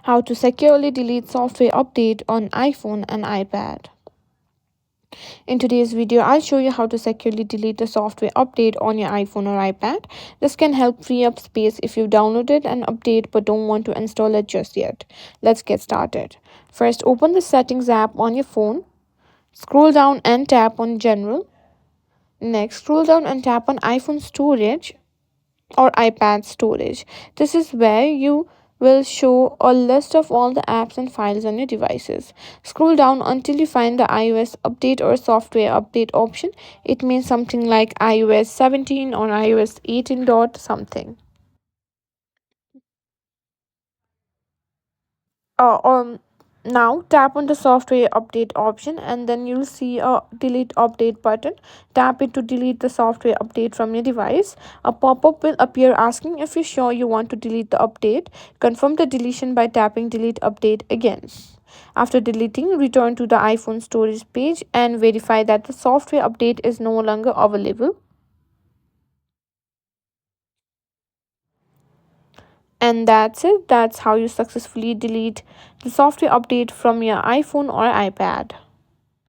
How to securely delete software update on iPhone and iPad. In today's video, I'll show you how to securely delete the software update on your iPhone or iPad. This can help free up space if you downloaded an update but don't want to install it just yet. Let's get started. First, open the Settings app on your phone. Scroll down and tap on General. Next, scroll down and tap on iPhone Storage or iPad storage. This is where you will show a list of all the apps and files on your devices. Scroll down until you find the iOS update or software update option. It means something like iOS 17 or iOS 18 dot something. Now tap on the software update option and then you'll see a delete update button. Tap it to delete the software update from your device. A pop-up will appear asking if you're sure you want to delete the update. Confirm the deletion by tapping delete update again. After deleting, return to the iPhone storage page and verify that the software update is no longer available. And that's it. That's how you successfully delete the software update from your iPhone or iPad.